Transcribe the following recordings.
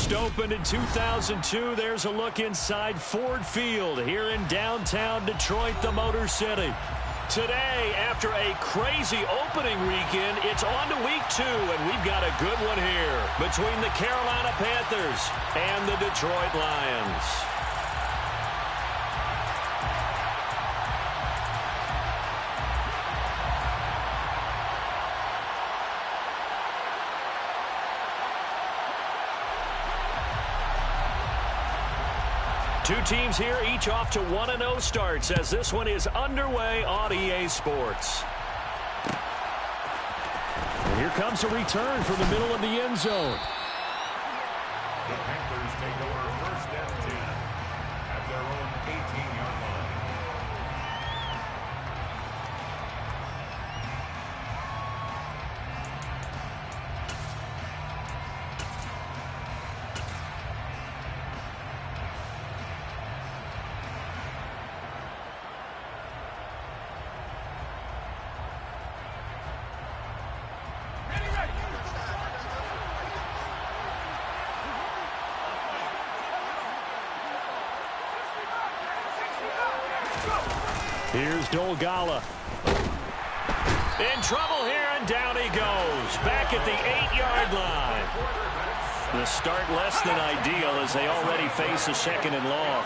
First opened in 2002. There's a look inside Ford Field here in downtown Detroit, the Motor City. Today, after a crazy opening weekend, it's on to week 2, and we've got a good one here between the Carolina Panthers and the Detroit Lions. Two teams here, each off to 1-0 starts as this one is underway on EA Sports. And here comes a return from the middle of the end zone. The Panthers take over first and 10 at their own 18-yard line. Here's Dolgala. In trouble here, and down he goes. Back at the 8-yard line. The start less than ideal as they already face a second and long.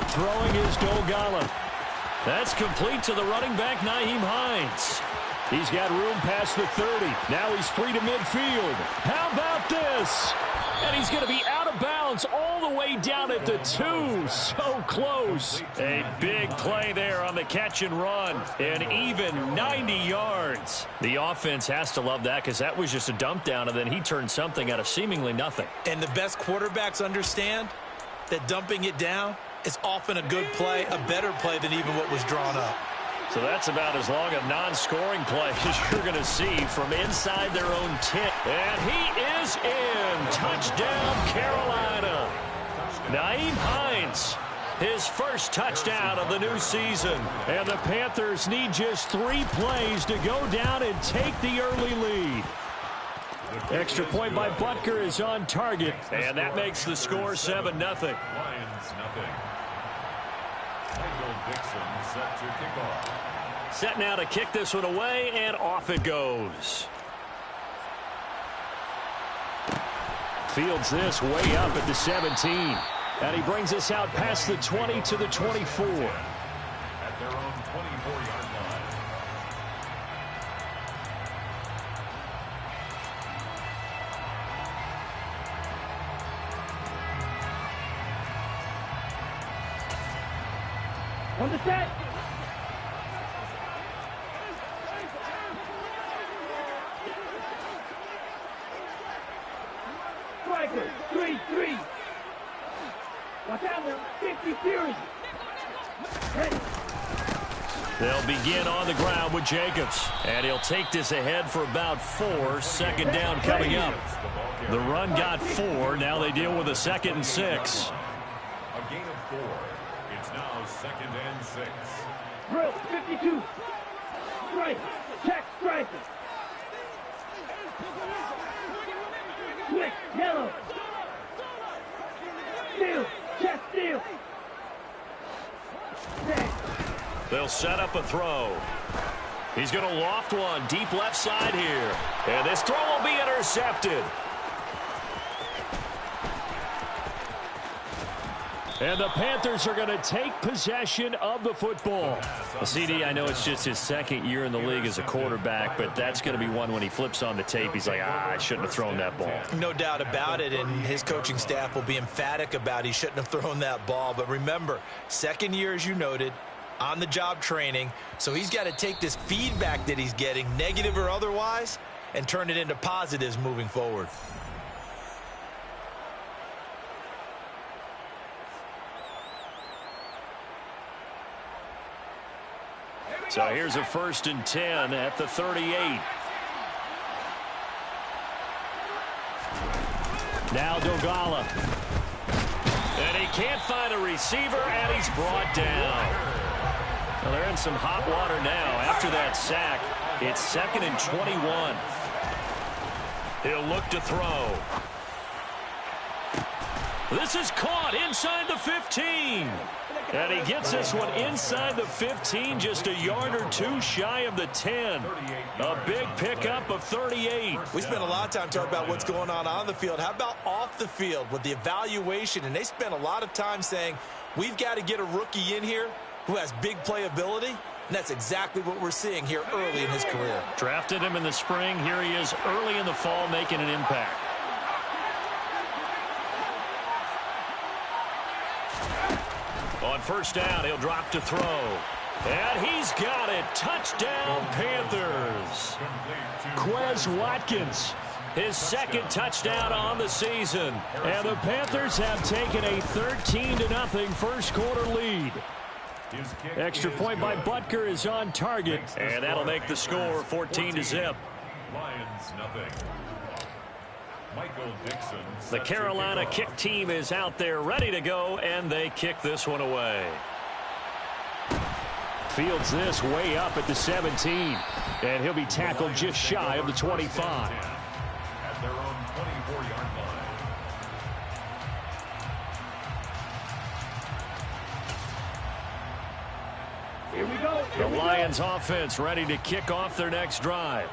Throwing is Dolgala. That's complete to the running back, Nyheim Hines. He's got room past the 30. Now he's free to midfield. How about this? And he's going to be out of bounds all the way down at the 2. So close. A big play there on the catch and run. An even 90 yards. The offense has to love that because that was just a dump down, and then he turned something out of seemingly nothing. And the best quarterbacks understand that dumping it down is often a good play, a better play than even what was drawn up. So that's about as long a non-scoring play as you're going to see from inside their own 10. And he is in. Touchdown, Carolina. Nyheim Hines, his first touchdown of the new season. And the Panthers need just 3 plays to go down and take the early lead. Extra point by Butker is on target. And that makes the score 7-0. Lions nothing. Michael Dixon set to kick off. Set now to kick this one away, and off it goes. Fields this way up at the 17. And he brings us out past the 20 to the 24. At their own 24-yard line. On the set. Striker, 3-3. Watch out now, 50 Fury. Ready. They'll begin on the ground with Jacobs. And he'll take this ahead for about 4. Second down coming up. The run got 4. Now they deal with a 2nd and 6. A gain of 4. It's now 2nd and 6. Drill, 52. Striker, check striker. Switch, yellow. Steal, check steal. They'll set up a throw. He's going to loft one deep left side here. And this throw will be intercepted. And the Panthers are going to take possession of the football. CD, I know it's just his 2nd year in the league as a quarterback, but that's going to be one when he flips on the tape. He's like, I shouldn't have thrown that ball. No doubt about it, and his coaching staff will be emphatic about he shouldn't have thrown that ball. But remember, 2nd year, as you noted, on-the-job training, so he's got to take this feedback that he's getting, negative or otherwise, and turn it into positives moving forward. So here's a 1st and 10 at the 38. Now Dolgala. And he can't find a receiver, and he's brought down. Well, they're in some hot water now after that sack. It's 2nd and 21. He'll look to throw. This is caught inside the 15. And he gets this one inside the 15, just a yard or two shy of the 10. A big pickup of 38. We spent a lot of time talking about what's going on the field. How about off the field with the evaluation? And they spent a lot of time saying, we've got to get a rookie in here who has big playability. And that's exactly what we're seeing here early in his career. Drafted him in the spring. Here he is early in the fall making an impact. On first down, he'll drop to throw. And he's got it. Touchdown, Panthers. Quez Watkins, his 2nd touchdown on the season. And the Panthers have taken a 13-0 first quarter lead. Extra point by Butker is on target. And that'll make the score 14-0. Lions nothing. Michael Dixon. The Carolina kick team is out there ready to go, and they kick this one away. Fields this way up at the 17, and he'll be tackled just shy of the 25. At their own 24-yard line. Here we go. The Lions offense ready to kick off their next drive.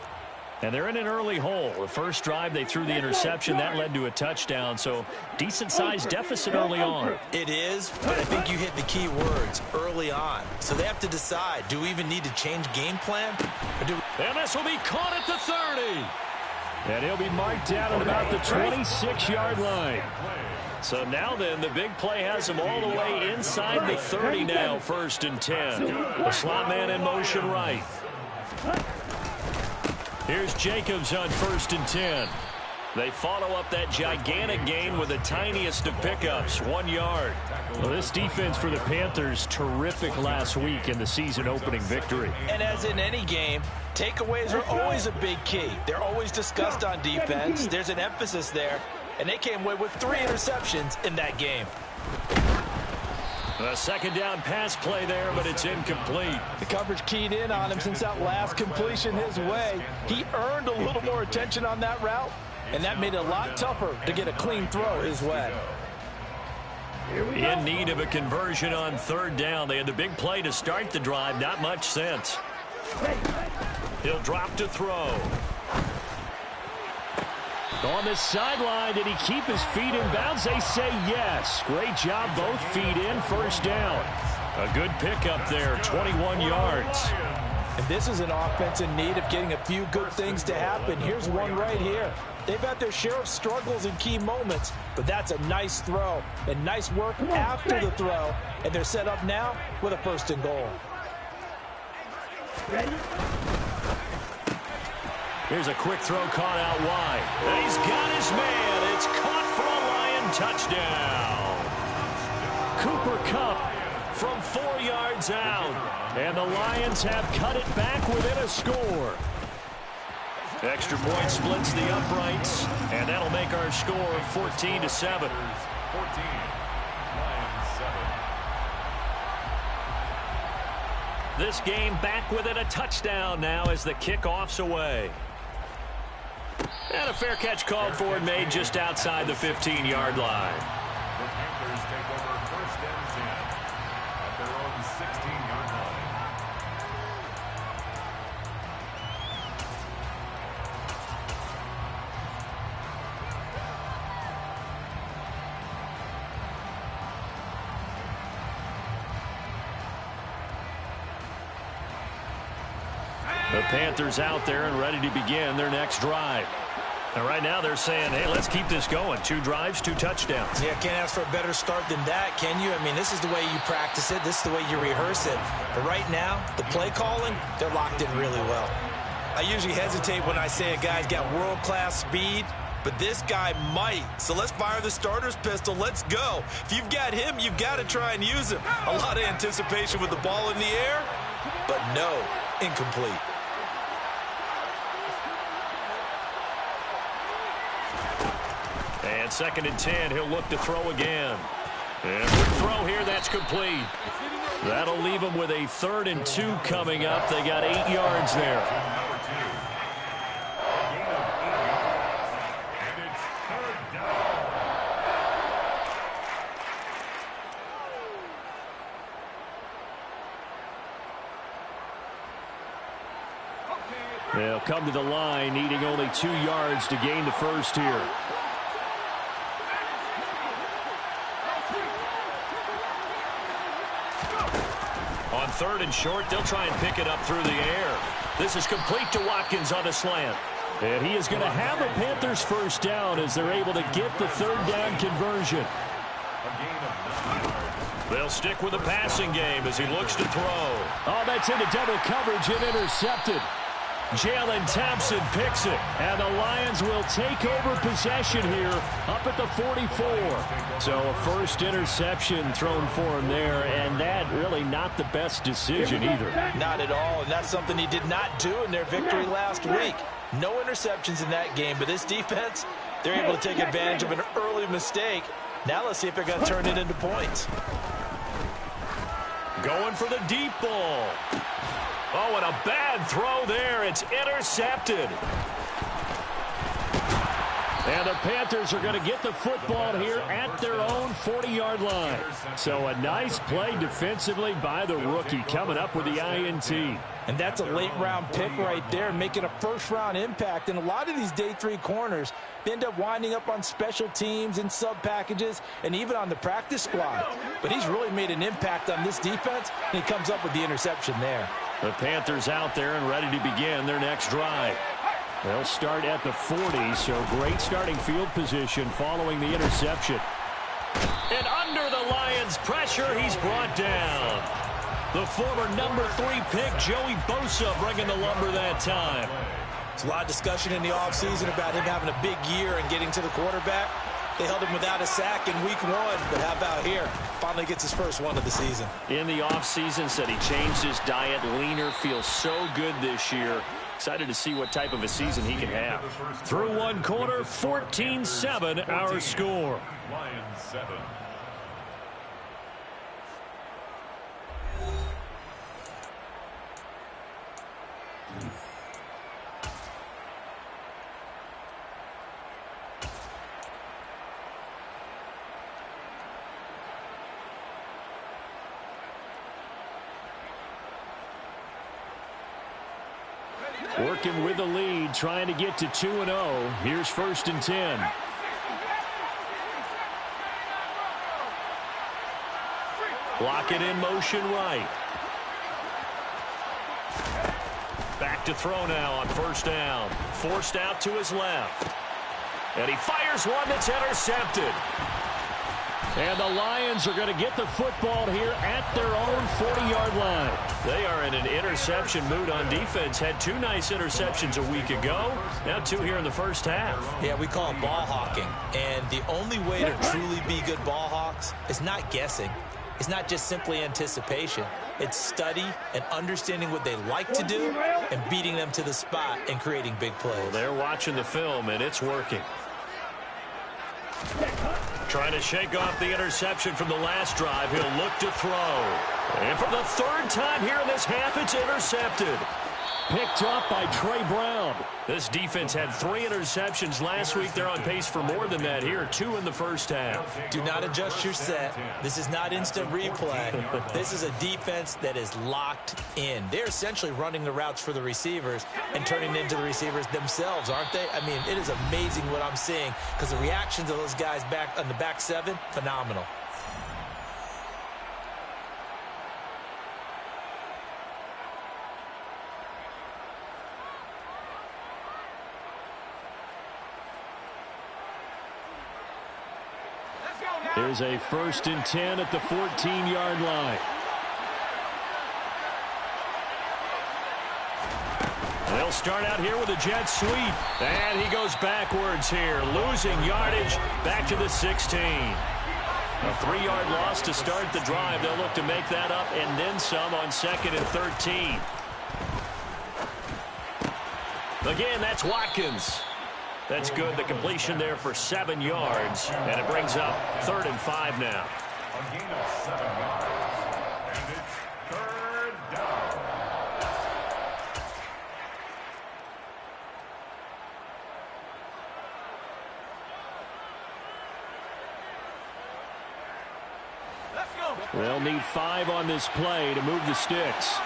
And they're in an early hole. The first drive, they threw the interception. That led to a touchdown, so decent-sized deficit early on. It is, but I think you hit the key words, early on. So they have to decide, do we even need to change game plan? And this will be caught at the 30. And he'll be marked down at about the 26-yard line. So now then, the big play has him all the way inside the 30 now, 1st and 10. The slot man in motion right. Here's Jacobs on 1st and 10. They follow up that gigantic gain with the tiniest of pickups, 1 yard. Well, this defense for the Panthers, terrific last week in the season-opening victory. And as in any game, takeaways are always a big key. They're always discussed on defense. There's an emphasis there, and they came away with 3 interceptions in that game. A 2nd down pass play there, but it's incomplete. The coverage keyed in on him since that last completion his way. He earned a little more attention on that route, and that made it a lot tougher to get a clean throw his way. In need of a conversion on 3rd down. They had the big play to start the drive. Not much sense. He'll drop to throw. On the sideline, did he keep his feet in bounds? They say yes. Great job, both feet in, 1st down. A good pickup there, 21 yards. And this is an offense in need of getting a few good things to happen. Here's one right here. They've had their share of struggles in key moments, but that's a nice throw and nice work after the throw. And they're set up now with a 1st and goal. Ready? Here's a quick throw caught out wide. And he's got his man. It's caught for a Lion touchdown. Cooper Kupp from 4 yards out. And the Lions have cut it back within a score. Extra point splits the uprights. And that'll make our score 14-7. 14. Lions 7. This game back within a touchdown now as the kickoff's away. And a fair catch called for and made just outside the 15-yard line. The Panthers take over 1st and 10 at their own 16-yard line. The Panthers out there and ready to begin their next drive. And right now they're saying, hey, let's keep this going. 2 drives, 2 touchdowns. Yeah, can't ask for a better start than that, can you? I mean, this is the way you practice it. This is the way you rehearse it. But right now, the play calling, they're locked in really well. I usually hesitate when I say a guy's got world-class speed, but this guy might. So let's fire the starter's pistol. Let's go. If you've got him, you've got to try and use him. A lot of anticipation with the ball in the air, but no, incomplete. And 2nd and 10, he'll look to throw again. And quick throw here, that's complete. That'll leave him with a 3rd and 2 coming up. They got 8 yards there. They'll come to the line, needing only 2 yards to gain the first here. On 3rd and short, they'll try and pick it up through the air. This is complete to Watkins on a slant. And he is going to have a Panthers first down as they're able to get the 3rd down conversion. They'll stick with the passing game as he looks to throw. Oh, that's into double coverage and intercepted. Jalen Thompson picks it, and the Lions will take over possession here up at the 44. So a first interception thrown for him there, and that really not the best decision either. Not at all, and that's something he did not do in their victory last week. No interceptions in that game, but this defense, they're able to take advantage of an early mistake. Now let's see if they're going to turn it into points. Going for the deep ball. Oh, and a bad throw there. It's intercepted. And the Panthers are going to get the football here at their own 40-yard line. So a nice play defensively by the rookie coming up with the INT. And that's a late-round pick right there, making a first-round impact. And a lot of these day 3 corners, they end up winding up on special teams and sub-packages and even on the practice squad. But he's really made an impact on this defense, and he comes up with the interception there. The Panthers out there and ready to begin their next drive. They'll start at the 40, so great starting field position following the interception. And under the Lions' pressure, he's brought down. The former number 3 pick, Joey Bosa, bringing the lumber that time. There's a lot of discussion in the offseason about him having a big year and getting to the quarterback. They held him without a sack in week 1, but how about here? Finally gets his first one of the season. In the offseason, said he changed his diet, leaner, feels so good this year. Excited to see what type of a season he can have. Through 1 quarter, 14-7 our score. Lions 7. Working with the lead, trying to get to 2-0. Here's 1st and 10. Block it in motion right. Back to throw now on 1st down. Forced out to his left. And he fires one that's intercepted. And the Lions are going to get the football here at their own 40-yard line. They are in an interception mood on defense. Had 2 nice interceptions a week ago. Now 2 here in the first half. Yeah, we call it ball hawking. And the only way to truly be good ball hawks is not guessing. It's not just simply anticipation. It's study and understanding what they like to do and beating them to the spot and creating big plays. Well, they're watching the film, and it's working. Trying to shake off the interception from the last drive. He'll look to throw. And for the 3rd time here in this half, it's intercepted. Picked up by Trey Brown. This defense had 3 interceptions last week. They're on pace for more than that here. 2 in the first half. Do not adjust your set. This is not instant replay. This is a defense that is locked in. They're essentially running the routes for the receivers and turning into the receivers themselves, aren't they? I mean, it is amazing what I'm seeing because the reactions of those guys back on the back 7, phenomenal. There's a 1st and 10 at the 14-yard line. They'll start out here with a jet sweep. And he goes backwards here, losing yardage back to the 16. A 3-yard loss to start the drive. They'll look to make that up and then some on 2nd and 13. Again, that's Watkins. That's good. The completion there for 7 yards. And it brings up 3rd and 5 now. A gain of 7 yards. And it's 3rd down. They'll need 5 on this play to move the sticks.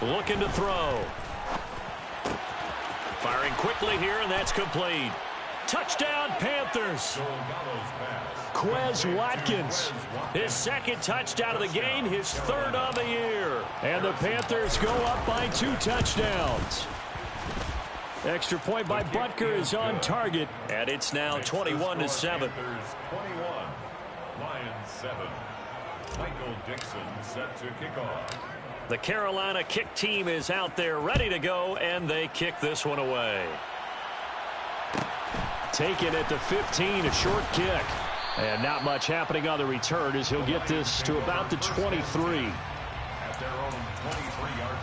Looking to throw. Firing quickly here, and that's complete. Touchdown, Panthers. Quez Watkins, his second touchdown of the game, his third on the year. And the Panthers go up by 2 touchdowns. Extra point by Butker is on target, and it's now 21-7. 21, Lions 7. Michael Dixon set to kick off. The Carolina kick team is out there ready to go, and they kick this one away. Taken at the 15, a short kick. And not much happening on the return as he'll get this to about the 23. At their own 23-yard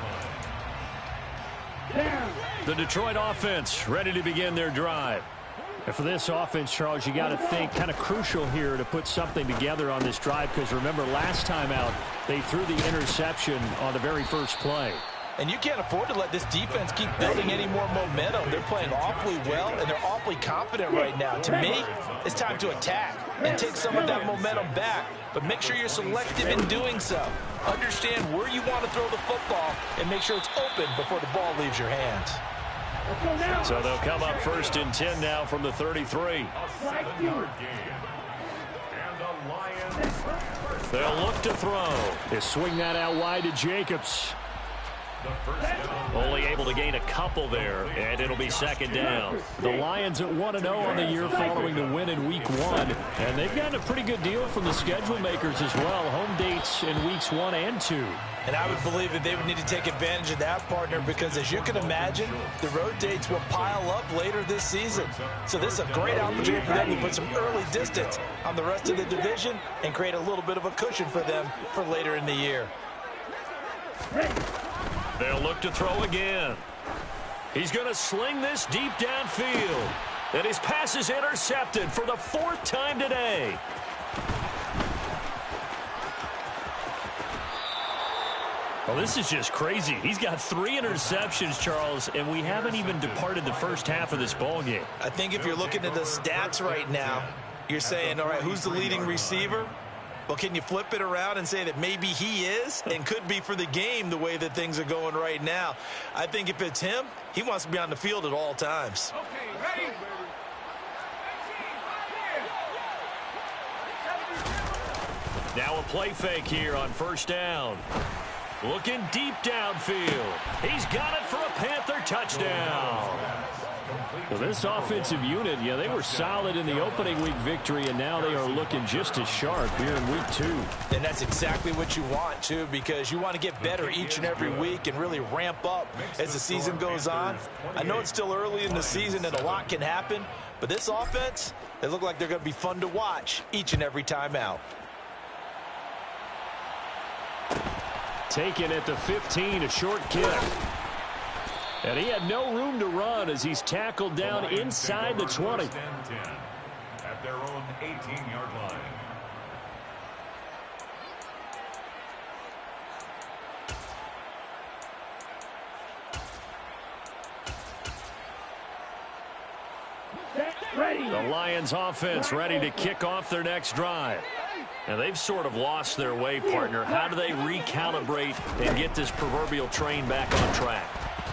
line. The Detroit offense ready to begin their drive. And for this offense, Charles, you got to think kind of crucial here to put something together on this drive, because remember last time out they threw the interception on the very first play. And you can't afford to let this defense keep building any more momentum. They're playing awfully well, and they're awfully confident right now. To me, it's time to attack and take some of that momentum back. But make sure you're selective in doing so. Understand where you want to throw the football and make sure it's open before the ball leaves your hands. So they'll come up 1st and 10 now from the 33. They'll look to throw. They swing that out wide to Jacobs. Only able to gain a couple there, and it'll be 2nd down. The Lions at 1-0 on the year following the win in Week 1. And they've gotten a pretty good deal from the schedule makers as well. Home dates in Weeks 1 and 2. And I would believe that they would need to take advantage of that, partner, because as you can imagine, the road dates will pile up later this season. So this is a great opportunity for them to put some early distance on the rest of the division and create a little bit of a cushion for them for later in the year. They'll look to throw again. He's going to sling this deep downfield. And his pass is intercepted for the 4th time today. Well, this is just crazy. He's got 3 interceptions, Charles, and we haven't even departed the first half of this ballgame. I think if you're looking at the stats right now, you're saying, all right, who's the leading receiver? Well, can you flip it around and say that maybe he is and could be for the game the way that things are going right now? I think if it's him, he wants to be on the field at all times. Okay, ready? Now a play fake here on 1st down. Looking deep downfield. He's got it for a Panther touchdown. Well, this offensive unit, yeah, they were solid in the opening week victory, and now they are looking just as sharp here in Week 2. And that's exactly what you want, too, because you want to get better each and every week and really ramp up as the season goes on. I know it's still early in the season and a lot can happen, but this offense, they look like they're going to be fun to watch each and every time out. Taken at the 15, a short kick. And he had no room to run as he's tackled down inside the 20. At their own 18-yard line. The Lions offense ready to kick off their next drive. And they've sort of lost their way, partner. How do they recalibrate and get this proverbial train back on track?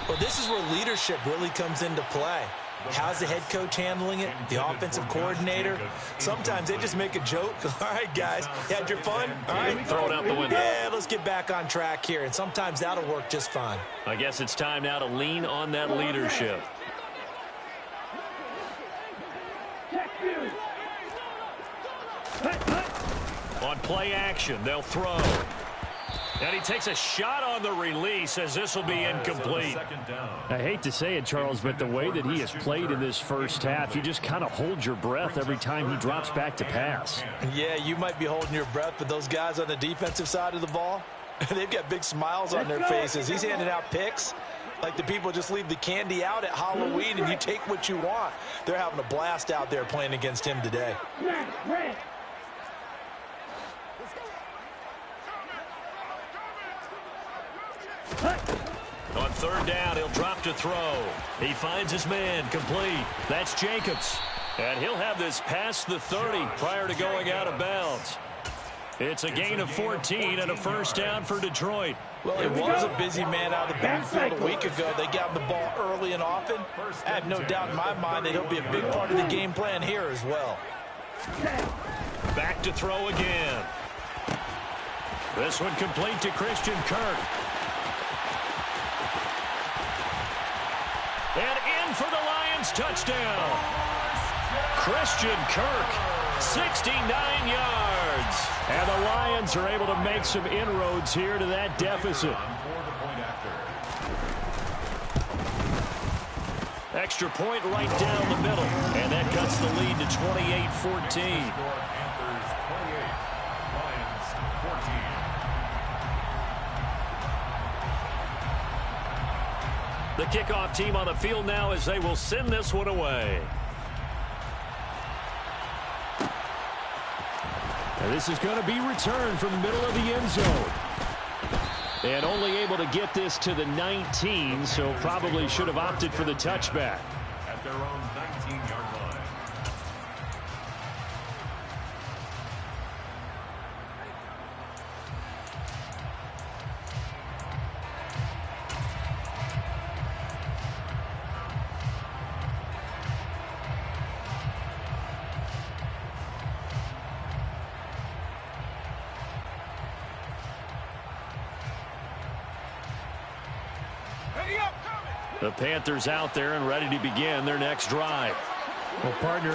Well, this is where leadership really comes into play. How's the head coach handling it? The offensive coordinator? Sometimes they just make a joke. All right, guys, you had your fun? All right. Throw it out the window. Yeah, let's get back on track here. And sometimes that'll work just fine. I guess it's time now to lean on that leadership. On play action, they'll throw. And he takes a shot on the release as this will be incomplete. I hate to say it, Charles, but the way that he has played in this first half, you just kind of hold your breath every time he drops back to pass. Yeah, you might be holding your breath, but those guys on the defensive side of the ball, they've got big smiles on their faces. He's handing out picks like the people just leave the candy out at Halloween and you take what you want. They're having a blast out there playing against him today. On 3rd down, he'll drop to throw. He finds his man, complete. That's Jacobs. And he'll have this past the 30 prior to going out of bounds. It's a gain of 14 and a first down for Detroit. Well, it was a busy man out of the backfield a week ago. They got the ball early and often. I have no doubt in my mind that he'll be a big part of the game plan here as well. Back to throw again. This one complete to Christian Kirk. And in for the Lions touchdown. Christian Kirk, 69 yards. And the Lions are able to make some inroads here to that deficit. Extra point right down the middle. And that cuts the lead to 28-14. The kickoff team on the field now as they will send this one away. And this is going to be returned from the middle of the end zone. And only able to get this to the 19, so probably should have opted for the touchback. At their own 19-yard line. The Panthers out there and ready to begin their next drive. Well, partner,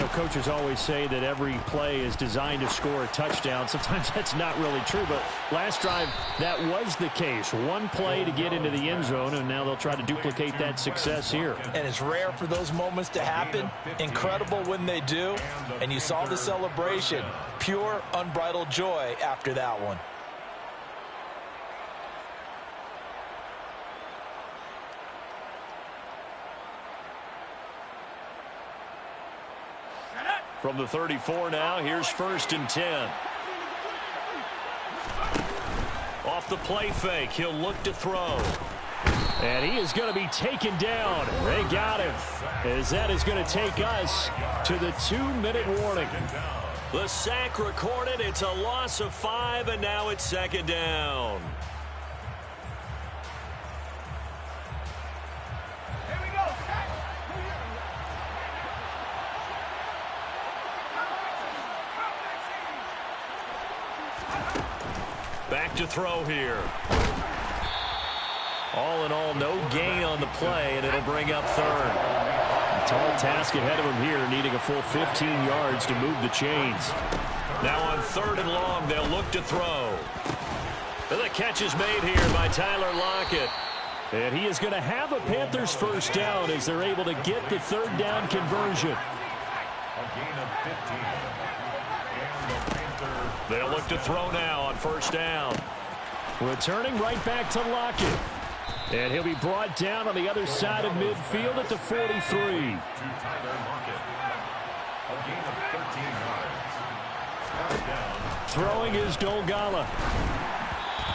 coaches always say that every play is designed to score a touchdown. Sometimes that's not really true, but last drive, that was the case. One play to get into the end zone, and now they'll try to duplicate that success here. And it's rare for those moments to happen. Incredible when they do. And you saw the celebration. Pure, unbridled joy after that one. From the 34 now, here's 1st and 10. Off the play fake, he'll look to throw. And he is going to be taken down. They got him. As that is going to take us to the 2-minute warning. The sack recorded. It's a loss of 5, and now it's 2nd down. Back to throw here. All in all, no gain on the play, and it'll bring up 3rd. A tall task ahead of him here, needing a full 15 yards to move the chains. Now on 3rd and long, they'll look to throw. The catch is made here by Tyler Lockett. And he is going to have a Panthers first down as they're able to get the 3rd down conversion. A gain of 15. And the Panthers. They'll look to throw now on 1st down. Returning right back to Lockett. And he'll be brought down on the other side of midfield at the 43. To Tyler Lockett. A gain of 13 yards. 4th down. Throwing is Dolgala.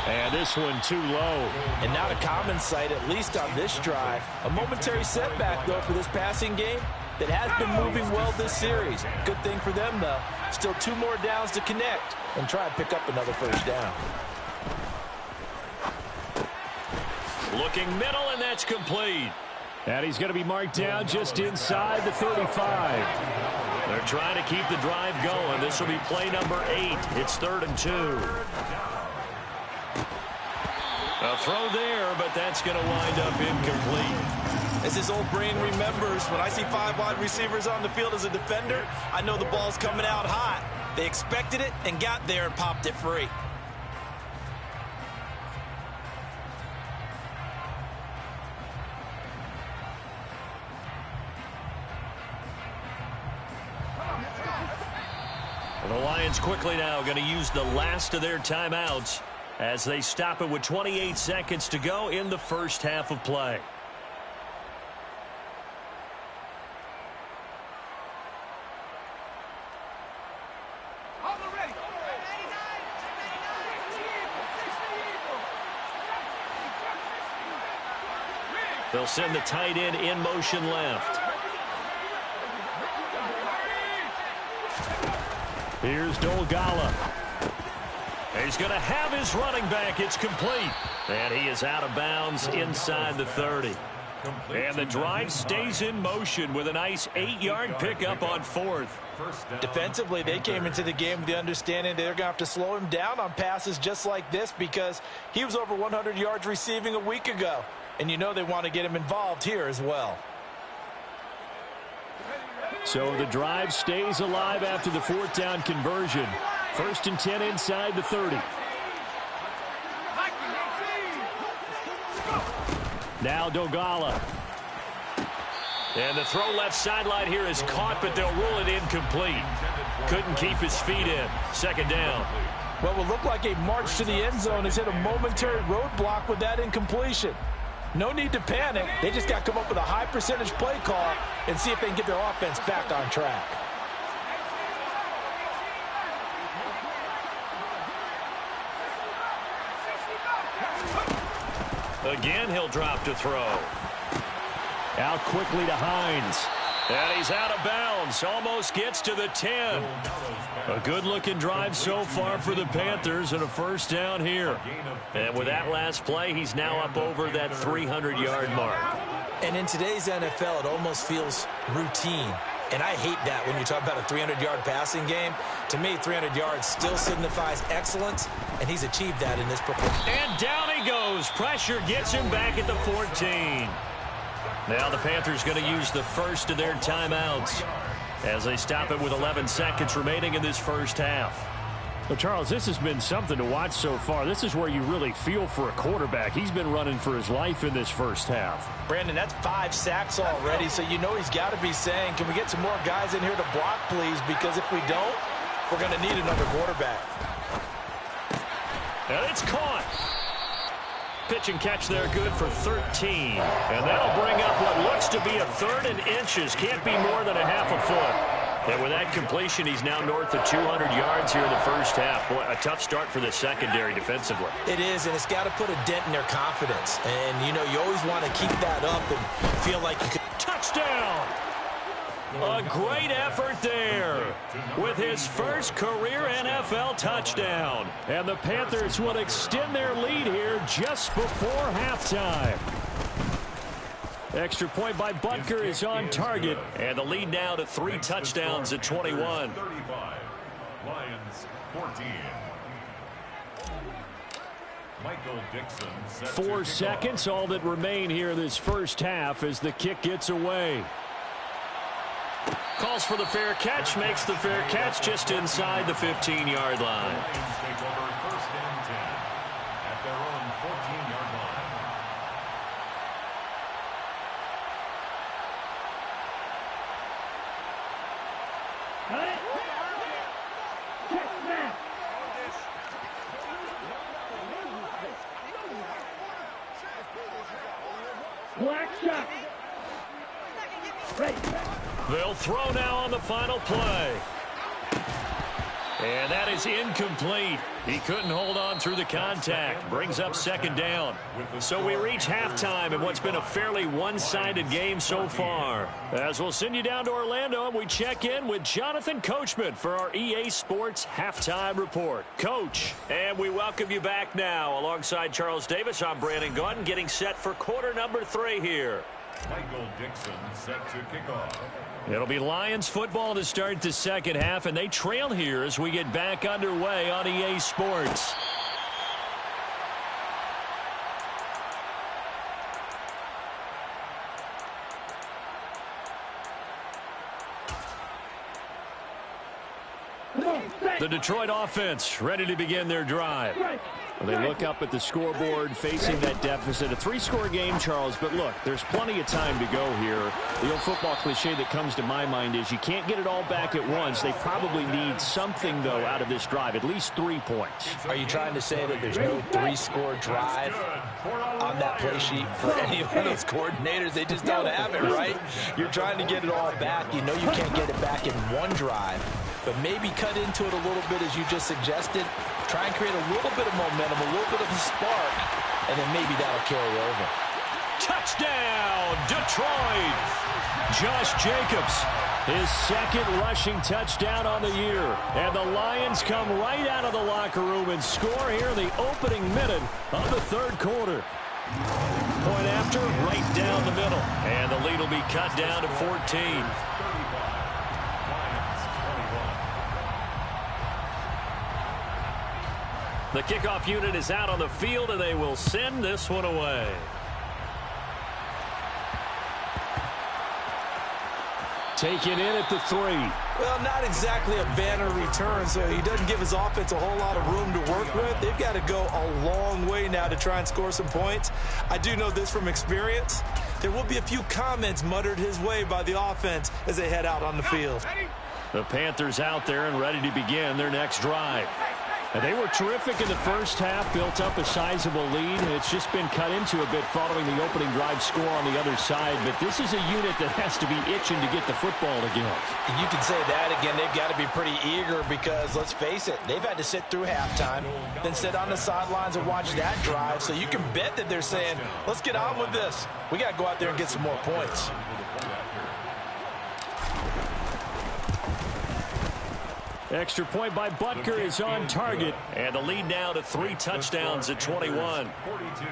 And this one too low. And not a common sight, at least on this drive. A momentary setback, though, for this passing game that has been moving well this series. Good thing for them, though. Still 2 more downs to connect and try and pick up another first down. Looking middle, and that's complete. And he's going to be marked down just inside the 35. They're trying to keep the drive going. This will be play number 8. It's 3rd and 2. A throw there, but that's going to wind up incomplete. As his old brain remembers, when I see 5 wide receivers on the field as a defender, I know the ball's coming out hot. They expected it and got there and popped it free. The Lions quickly now going to use the last of their timeouts as they stop it with 28 seconds to go in the first half of play. They'll send the tight end in motion left. Here's Dolgala. He's going to have his running back. It's complete. And he is out of bounds inside the 30. And the drive stays in motion with a nice 8-yard pickup on 4th. Defensively, they came into the game with the understanding they're going to have to slow him down on passes just like this because he was over 100 yards receiving a week ago. And you know they want to get him involved here as well. So the drive stays alive after the 4th down conversion. 1st and 10 inside the 30. Now Dogala. And the throw left sideline here is caught, but they'll rule it incomplete. Couldn't keep his feet in. 2nd down. What would look like a march to the end zone has hit a momentary roadblock with that incompletion. No need to panic. They just got to come up with a high percentage play call and see if they can get their offense back on track. Again, he'll drop to throw. Out quickly to Hines. And he's out of bounds. Almost gets to the 10. A good-looking drive so far for the Panthers and a 1st down here. And with that last play, he's now up over that 300-yard mark. And in today's NFL, it almost feels routine. And I hate that when you talk about a 300-yard passing game. To me, 300 yards still signifies excellence, and he's achieved that in this performance. And down he goes. Pressure gets him back at the 14. Now the Panthers going to use the first of their timeouts as they stop it with 11 seconds remaining in this first half. Well, Charles, this has been something to watch so far. This is where you really feel for a quarterback. He's been running for his life in this first half. Brandon, that's 5 sacks already, so you know he's got to be saying, can we get some more guys in here to block, please? Because if we don't, we're going to need another quarterback. And it's caught. Pitch and catch there, good for 13. And that'll bring up what looks to be a 3rd and inches. Can't be more than a half a foot. And with that completion, he's now north of 200 yards here in the first half. Boy, a tough start for the secondary defensively. It is, and it's got to put a dent in their confidence. And, you know, you always want to keep that up and feel like you could. Touchdown! A great effort there with his first career NFL touchdown. And the Panthers will extend their lead here just before halftime. Extra point by Butker is on target. And the lead now to 3 touchdowns at 21. 35. Lions 14. Michael Dixon set 4 seconds, all that remain here this first half as the kick gets away. Calls for the fair catch, makes the fair catch just inside the 15-yard line. Lions take over 1st and 10 at their own 14-yard line. Check snap. Black shot. Ready. They'll throw now on the final play. And that is incomplete. He couldn't hold on through the contact. Brings up 2nd down. So we reach halftime in what's been a fairly one-sided game so far. As we'll send you down to Orlando and we check in with Jonathan Coachman for our EA Sports Halftime Report. Coach, and we welcome you back now. Alongside Charles Davis, I'm Brandon Gaudin, getting set for quarter number 3 here. Michael Dixon set to kick off. It'll be Lions football to start the second half, and they trail here as we get back underway on EA Sports. The Detroit offense ready to begin their drive. They look up at the scoreboard facing that deficit. A 3-score game, Charles, but look, there's plenty of time to go here. The old football cliche that comes to my mind is you can't get it all back at once. They probably need something, though, out of this drive, at least 3 points. Are you trying to say that there's no 3-score drive on that play sheet for any of those coordinators? They just don't have it, right? You're trying to get it all back. You know you can't get it back in one drive, but maybe cut into it a little bit as you just suggested. Try and create a little bit of momentum, a little bit of a spark, and then maybe that'll carry over. Touchdown, Detroit! Josh Jacobs, his second rushing touchdown on the year. And the Lions come right out of the locker room and score here in the opening minute of the third quarter. Point after, right down the middle. And the lead will be cut down to 14. The kickoff unit is out on the field, and they will send this one away. Taken in at the 3. Well, not exactly a banner return, so he doesn't give his offense a whole lot of room to work with. They've got to go a long way now to try and score some points. I do know this from experience. There will be a few comments muttered his way by the offense as they head out on the field. The Panthers out there and ready to begin their next drive. And they were terrific in the first half, built up a sizable lead, and it's just been cut into a bit following the opening drive score on the other side. But this is a unit that has to be itching to get the football again. And you can say that again. They've got to be pretty eager because, let's face it, they've had to sit through halftime, then sit on the sidelines and watch that drive. So you can bet that they're saying, let's get on with this. We got to go out there and get some more points. Extra point by Butker is on target. And the lead now to 3 touchdowns at 21. 42.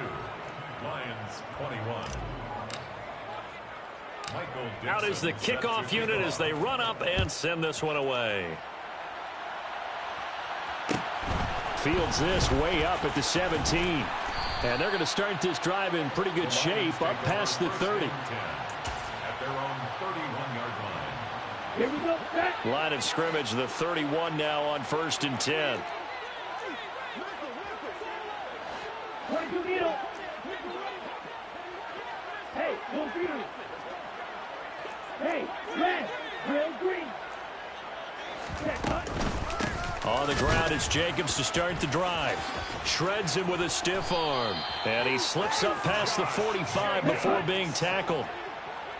Lions 21. Out is the kickoff unit as they run up and send this one away. Fields this way up at the 17. And they're going to start this drive in pretty good shape up past the 30. At their own 31-yard line. Here we go, set. Line of scrimmage, the 31 now on 1st and 10. 22 middle. Hey, no feeders. Hey, red, real green. Set, cut. On the ground, it's Jacobs to start the drive. Shreds him with a stiff arm. And he slips up past the 45 before being tackled.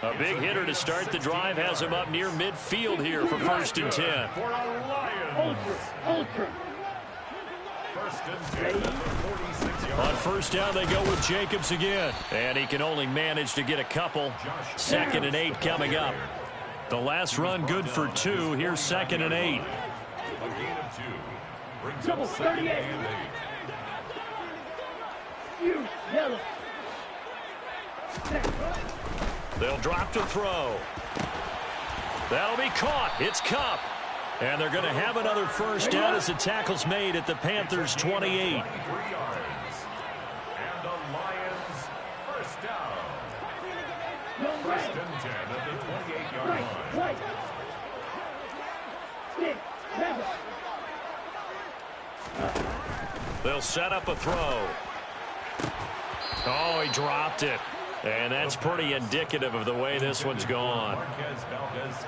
A big hitter to start the drive has him up near midfield here for 1st and 10. For our Lions. Ultra. 1st and 10 at the 46-yard. On 1st down, they go with Jacobs again. And he can only manage to get a couple. 2nd and 8 coming up. The last run good for 2. Here's 2nd and 8. A gain of 2. Brings Double up 2nd 38. and 8. You, yellow. Set, cut. They'll drop to throw. That'll be caught. It's Kupp. And they're going to have another 1st down as the tackle's made at the Panthers' 28. 3 yards. And the Lions 1st down. No 1st red. and 10 at the 28-yard Right, line. right. 6, 7. They'll set up a throw. Oh, he dropped it. And that's pretty indicative of the way this one's gone.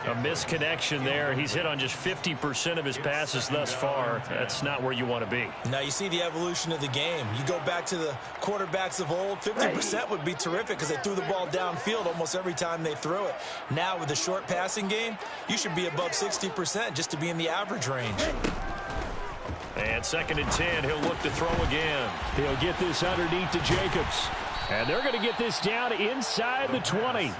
A misconnection there. He's hit on just 50% of his passes thus far. That's not where you want to be. Now you see the evolution of the game. You go back to the quarterbacks of old, 50% would be terrific because they threw the ball downfield almost every time they threw it. Now with the short passing game, you should be above 60% just to be in the average range. And 2nd and 10, he'll look to throw again. He'll get this underneath to Jacobs. And they're going to get this down inside the 20.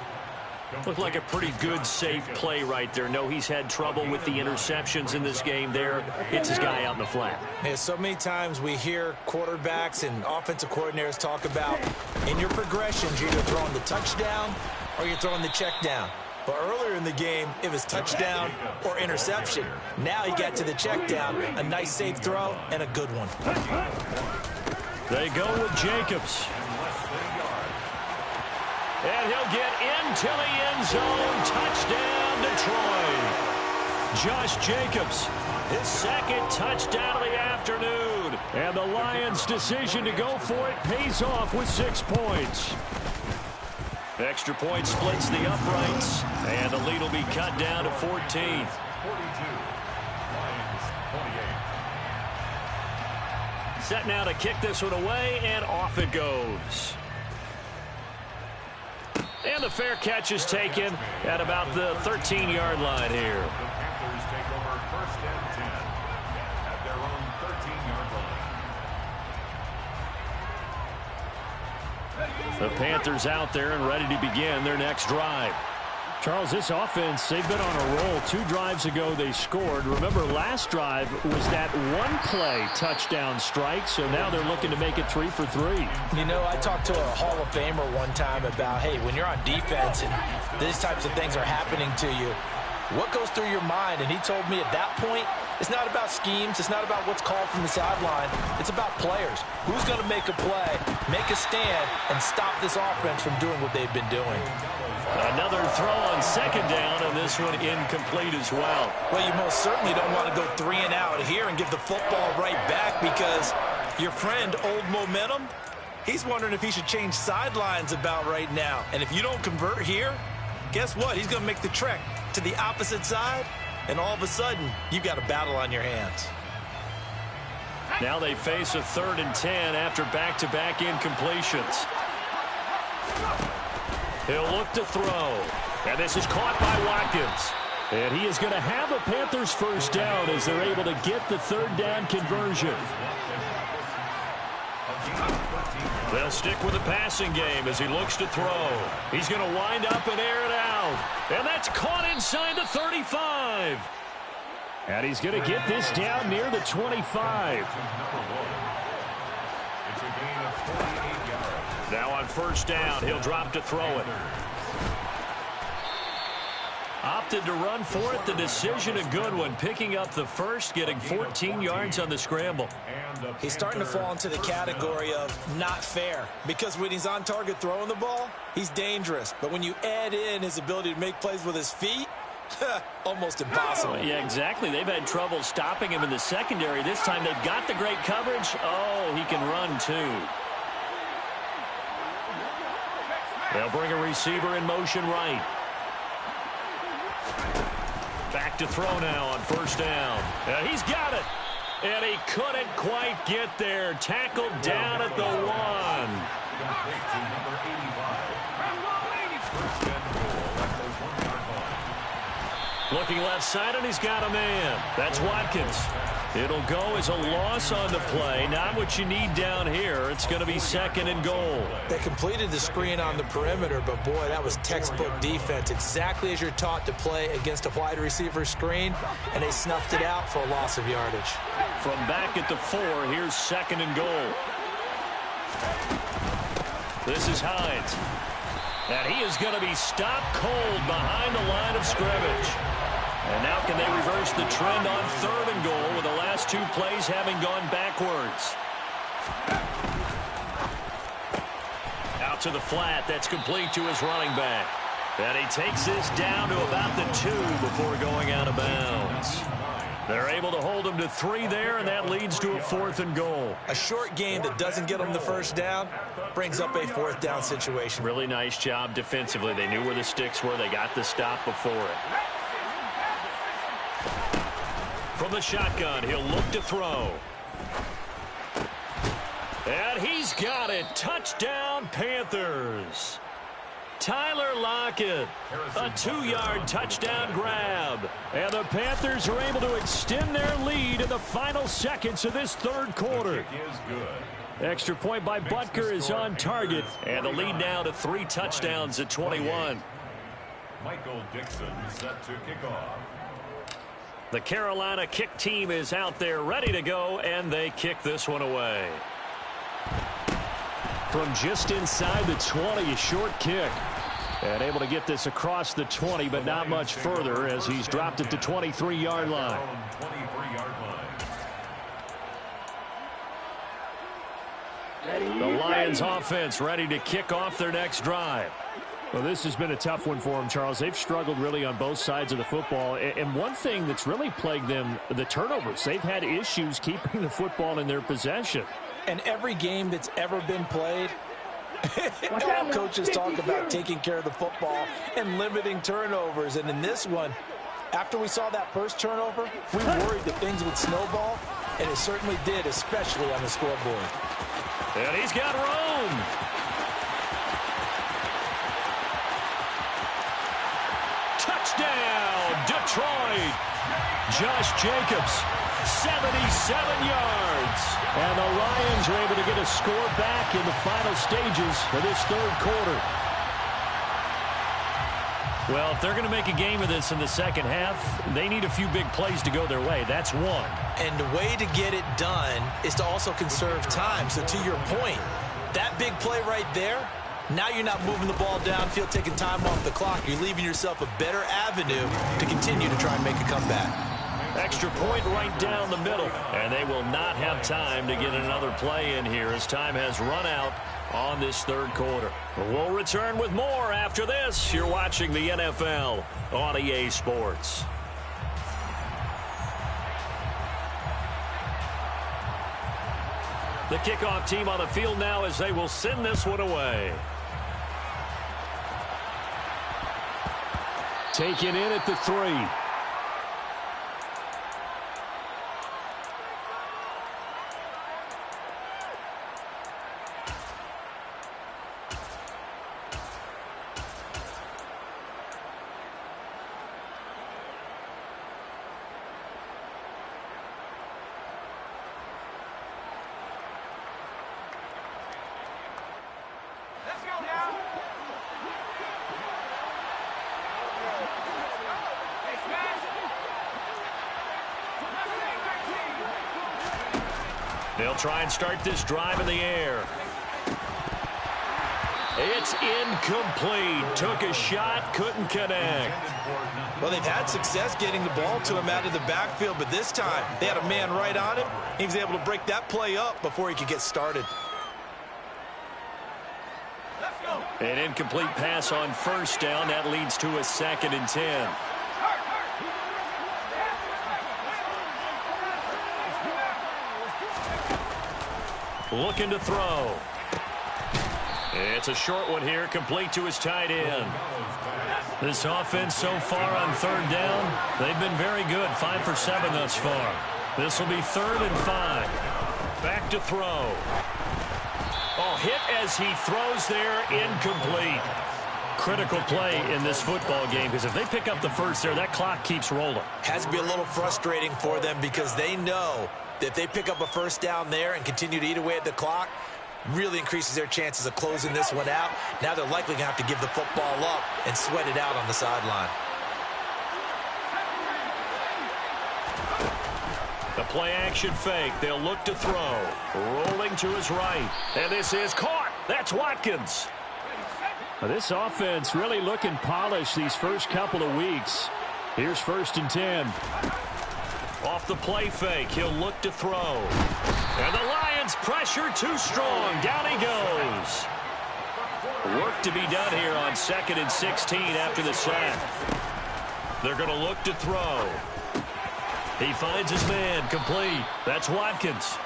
Looked like a pretty good, safe play right there. No, he's had trouble with the interceptions in this game there. Hits his guy out in the flat. Yeah, so many times we hear quarterbacks and offensive coordinators talk about in your progressions, you're either throwing the touchdown or you're throwing the check down. But earlier in the game, it was touchdown or interception. Now he got to the check down, a nice safe throw, and a good one. They go with Jacobs. And he'll get into the end zone. Touchdown, Detroit. Josh Jacobs, his 2nd touchdown of the afternoon. And the Lions' decision to go for it pays off with 6 points. Extra point splits the uprights. And the lead will be cut down to 14. 42. Lions 28. Set now to kick this one away, and off it goes. And the fair catch is taken at about the 13-yard line here. The Panthers take over 1st and 10 at their own 13-yard line. The Panthers out there and ready to begin their next drive. Charles, this offense, they've been on a roll. 2 drives ago they scored. Remember, last drive was that one-play touchdown strike, so now they're looking to make it 3 for 3. You know, I talked to a Hall of Famer one time about, hey, when you're on defense and these types of things are happening to you, what goes through your mind? And he told me at that point, it's not about schemes. It's not about what's called from the sideline. It's about players. Who's going to make a play, make a stand, and stop this offense from doing what they've been doing? Another throw on second down, and this one incomplete as well. Well, you most certainly don't want to go 3 and out here and give the football right back because your friend, Old Momentum, he's wondering if he should change sidelines about right now. And if you don't convert here, guess what? He's going to make the trek to the opposite side, and all of a sudden, you've got a battle on your hands. Now they face a 3rd and 10 after back-to-back incompletions. He'll look to throw. And this is caught by Watkins. And he is going to have a Panthers first down as they're able to get the 3rd down conversion. They'll stick with the passing game as he looks to throw. He's going to wind up and air it out. And that's caught inside the 35. And he's going to get this down near the 25. It's a gain of 48 yards. Now on first down, he'll drop to throw it. Opted to run for it. The decision a good one. Picking up the first, getting 14 yards on the scramble. He's starting to fall into the category of not fair because when he's on target throwing the ball, he's dangerous. But when you add in his ability to make plays with his feet, almost impossible. Yeah, exactly. They've had trouble stopping him in the secondary. This time they've got the great coverage. Oh, he can run too. They'll bring a receiver in motion right. Back to throw now on first down. He's got it. And he couldn't quite get there. Tackled down at the 1. Looking left side, and he's got a man. That's Watkins. It'll go as a loss on the play. Not what you need down here. It's going to be 2nd and goal. They completed the screen on the perimeter, but boy, that was textbook defense. Exactly as you're taught to play against a wide receiver screen, and they snuffed it out for a loss of yardage. From back at the 4, here's 2nd and goal. This is Hines. And he is going to be stopped cold behind the line of scrimmage. And now can they reverse the trend on 3rd and goal with the last 2 plays having gone backwards. Out to the flat. That's complete to his running back. And he takes this down to about the 2 before going out of bounds. They're able to hold him to 3 there, and that leads to a 4th and goal. A short game that doesn't get them the first down brings up a 4th down situation. Really nice job defensively. They knew where the sticks were. They got the stop before it. From the shotgun, he'll look to throw. And he's got it. Touchdown, Panthers. Tyler Lockett, a 2-yard touchdown grab. And the Panthers are able to extend their lead in the final seconds of this 3rd quarter. Extra point by Butker is on target. And the lead now to 3 touchdowns at 21. Michael Dixon set to kick off. The Carolina kick team is out there ready to go, and they kick this one away. From just inside the 20, a short kick. And able to get this across the 20, but not much further as he's dropped it to 23-yard line. The Lions offense ready to kick off their next drive. Well, this has been a tough one for them, Charles. They've struggled really on both sides of the football. And one thing that's really plagued them, the turnovers. They've had issues keeping the football in their possession. And every game that's ever been played, all coaches talk about taking care of the football and limiting turnovers. And in this one, after we saw that first turnover, we worried that things would snowball, and it certainly did, especially on the scoreboard. And he's got room. Touchdown, Detroit. Josh Jacobs 77 yards. And the Lions are able to get a score back in the final stages of this third quarter. Well, if they're going to make a game of this in the second half, they need a few big plays to go their way. That's one. And the way to get it done is to also conserve time. So to your point, that big play right there, now you're not moving the ball downfield, taking time off the clock. You're leaving yourself a better avenue to continue to try and make a comeback. Extra point right down the middle. And they will not have time to get another play in here as time has run out on this third quarter. We'll return with more after this. You're watching the NFL on EA Sports. The kickoff team on the field now as they will send this one away. Taken in at the 3. They'll try and start this drive in the air. It's incomplete. Took a shot, couldn't connect. Well, they've had success getting the ball to him out of the backfield, but this time they had a man right on him. He was able to break that play up before he could get started. An incomplete pass on first down. That leads to a 2nd and 10. Looking to throw. It's a short one here, complete to his tight end. This offense so far on third down, they've been very good, 5 for 7 thus far. This will be 3rd and 5. Back to throw. Oh, hit as he throws there, incomplete. Critical play in this football game, because if they pick up the first there, that clock keeps rolling. Has to be a little frustrating for them because they know that if they pick up a first down there and continue to eat away at the clock, really increases their chances of closing this one out. Now they're likely going to have to give the football up and sweat it out on the sideline. The play action fake. They'll look to throw. Rolling to his right. And this is caught. That's Watkins. This offense really looking polished these first couple of weeks. Here's 1st and 10. Off the play fake, he'll look to throw. And the Lions pressure too strong. Down he goes. Work to be done here on 2nd and 16 after the sack. They're going to look to throw. He finds his man, complete. That's Watkins.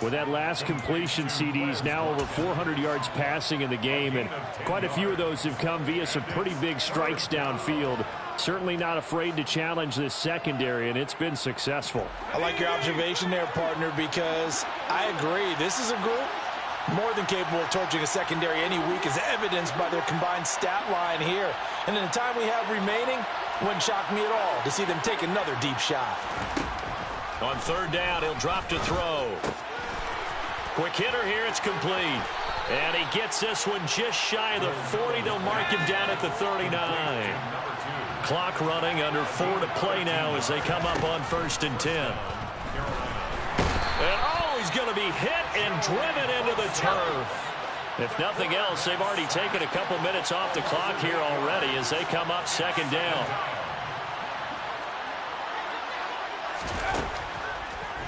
With that last completion, CD's now over 400 yards passing in the game, and quite a few of those have come via some pretty big strikes downfield. Certainly not afraid to challenge this secondary, and it's been successful. I like your observation there, partner, because I agree. This is a group more than capable of torching a secondary any week, as evidenced by their combined stat line here. And in the time we have remaining, wouldn't shock me at all to see them take another deep shot. On 3rd down, he'll drop to throw. Quick hitter here, it's complete. And he gets this one just shy of the 40. They'll mark him down at the 39. Clock running, under 4 to play now as they come up on 1st and 10. And oh, he's going to be hit and driven into the turf. If nothing else, they've already taken a couple minutes off the clock here already as they come up 2nd down.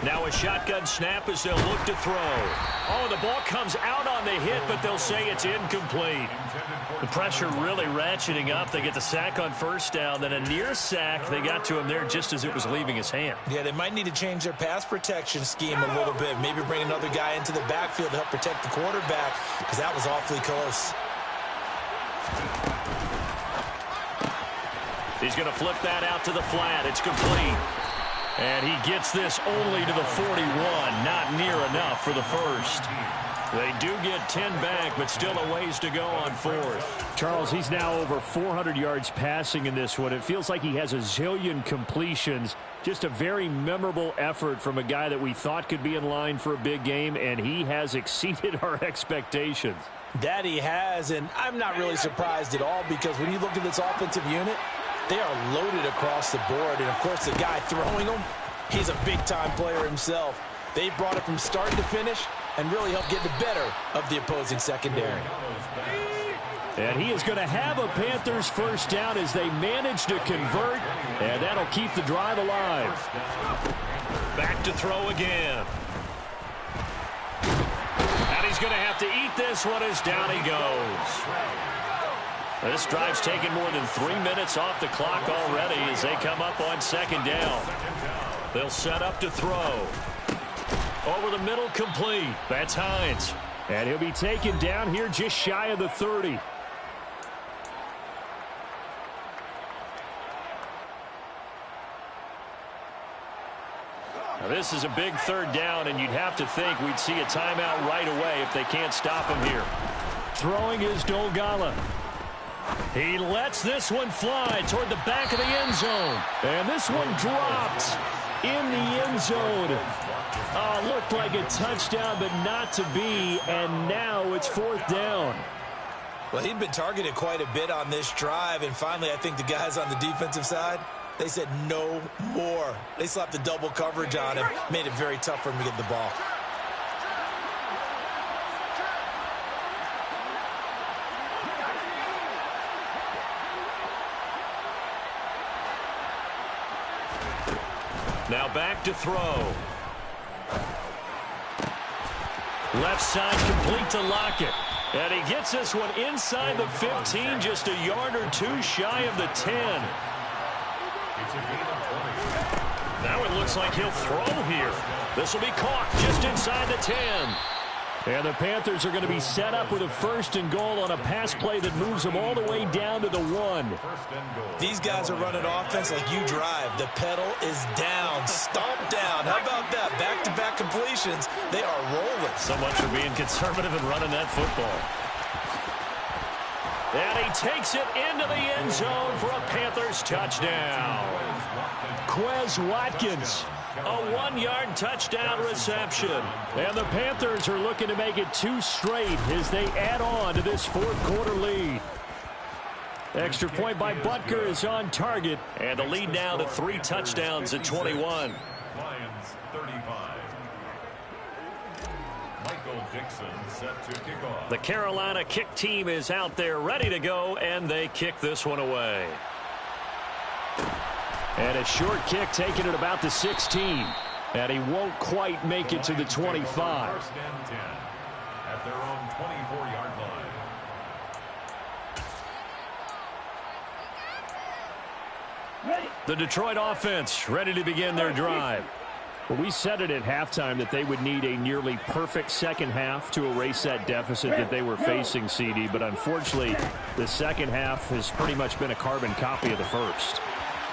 Now a shotgun snap as they'll look to throw. Oh, the ball comes out on the hit, but they'll say it's incomplete. The pressure really ratcheting up. They get the sack on 1st down, then a near sack. They got to him there just as it was leaving his hand. Yeah, they might need to change their pass protection scheme a little bit. Maybe bring another guy into the backfield to help protect the quarterback, because that was awfully close. He's going to flip that out to the flat. It's complete. And he gets this only to the 41. Not near enough for the first. They do get 10 back, but still a ways to go on fourth. Charles, he's now over 400 yards passing in this one. It feels like he has a zillion completions. Just a very memorable effort from a guy that we thought could be in line for a big game, and he has exceeded our expectations. That he has, and I'm not really surprised at all because when you look at this offensive unit, they are loaded across the board. And, of course, the guy throwing them, he's a big-time player himself. They brought it from start to finish and really helped get the better of the opposing secondary. And he is going to have a Panthers first down as they manage to convert, and that'll keep the drive alive. Back to throw again. And he's going to have to eat this one as down he goes. This drive's taken more than 3 minutes off the clock already as they come up on second down. They'll set up to throw. Over the middle, complete. That's Hines. And he'll be taken down here just shy of the 30. Now this is a big third down, and you'd have to think we'd see a timeout right away if they can't stop him here. Throwing is Dolgala. He lets this one fly toward the back of the end zone. And this one dropped in the end zone. Looked like a touchdown, but not to be. And now it's fourth down. Well, he'd been targeted quite a bit on this drive. And finally, I think the guys on the defensive side, they said no more. They slapped the double coverage on him. Made it very tough for him to get the ball. Now back to throw. Left side complete to Lockett. And he gets this one inside the 15, just a yard or two shy of the 10. Now it looks like he'll throw here. This will be caught just inside the 10. And the Panthers are going to be set up with a first and goal on a pass play that moves them all the way down to the 1. These guys are running offense like you drive. The pedal is down, stomp down. How about that? Back-to-back completions. They are rolling. So much for being conservative and running that football. And he takes it into the end zone for a Panthers touchdown. Quez Watkins, a 1-yard touchdown reception. And the Panthers are looking to make it 2 straight as they add on to this fourth quarter lead. Extra point by Butker is on target. And the lead now to 3 touchdowns at 21. Lions 35. Michael Dixon set to kick off. The Carolina kick team is out there ready to go, and they kick this one away. And a short kick taken at about the 16. And he won't quite make it to the 25. First and 10 at their own 24-yard line. The Detroit offense ready to begin their drive. Well, we said it at halftime that they would need a nearly perfect second half to erase that deficit that they were facing, CD. But unfortunately, the second half has pretty much been a carbon copy of the first.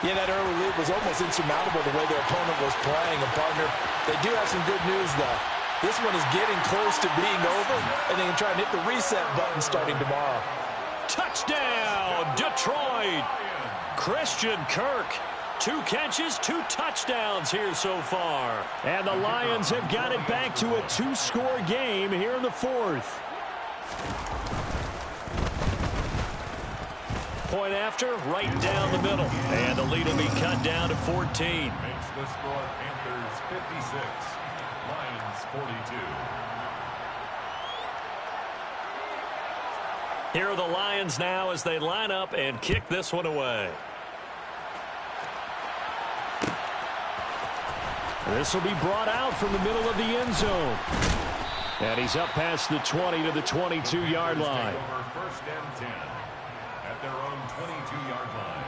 Yeah, that early lead was almost insurmountable the way their opponent was playing. And, partner, they do have some good news, though. This one is getting close to being over, and they can try and hit the reset button starting tomorrow. Touchdown, Detroit! Christian Kirk. 2 catches, 2 touchdowns here so far. And the Lions have got it back to a 2-score game here in the fourth. Point after, right down the middle. And the lead will be cut down to 14. Makes the score Panthers 56, Lions 42. Here are the Lions now as they line up and kick this one away. This will be brought out from the middle of the end zone. And he's up past the 20 to the 22-yard line. Over first and 10 at their own 22-yard line.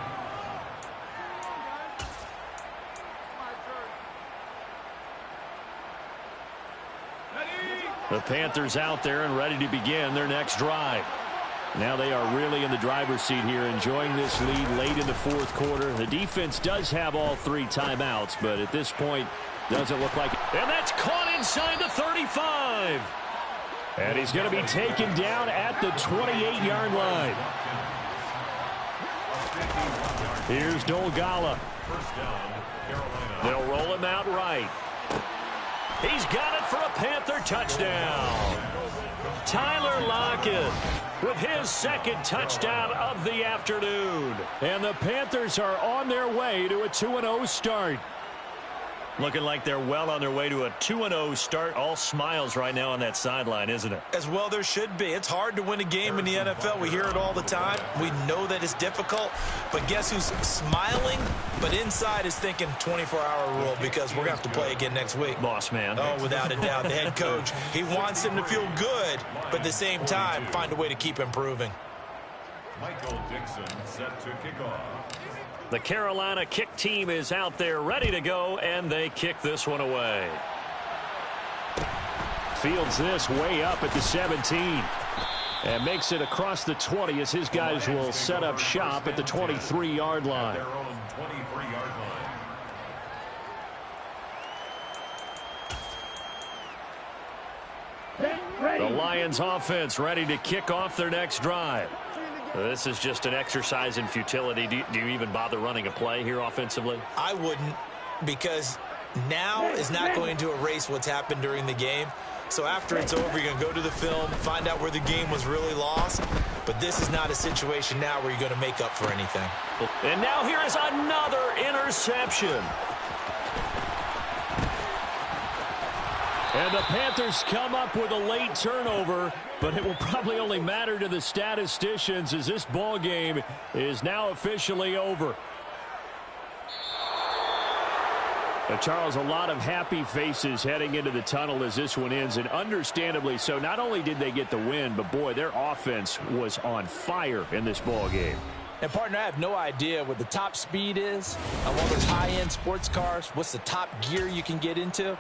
The Panthers out there and ready to begin their next drive. Now they are really in the driver's seat here, enjoying this lead late in the fourth quarter. The defense does have all 3 timeouts, but at this point, doesn't look like it. And that's caught inside the 35. And he's going to be taken down at the 28-yard line. Here's Dolgala. First down, Carolina. They'll roll him out right. He's got it for a Panther touchdown. Tyler Lockett with his second touchdown of the afternoon. And the Panthers are on their way to a 2-0 start. Looking like they're well on their way to a 2-0 start. All smiles right now on that sideline, isn't it? As well there should be. It's hard to win a game in the NFL. We hear it all the time. We know that it's difficult. But guess who's smiling? But inside is thinking 24-hour rule because we're going to have to play again next week. Boss man. Oh, without a doubt. The head coach, he wants him to feel good, but at the same time, find a way to keep improving. Michael Dixon set to kick off. The Carolina kick team is out there ready to go, and they kick this one away. Fields this way up at the 17. And makes it across the 20 as his guys will set up shop at the 23-yard line. Their own 23-yard line. The Lions offense ready to kick off their next drive. This is just an exercise in futility. Do you even bother running a play here offensively? I wouldn't, because now is not going to erase what's happened during the game. So after it's over, you're going to go to the film, find out where the game was really lost. But this is not a situation now where you're going to make up for anything. And now here is another interception. And the Panthers come up with a late turnover, but it will probably only matter to the statisticians as this ball game is now officially over. Now, Charles, a lot of happy faces heading into the tunnel as this one ends, and understandably so. Not only did they get the win, but boy, their offense was on fire in this ball game. And, partner, I have no idea what the top speed is on one of those high-end sports cars, what's the top gear you can get into.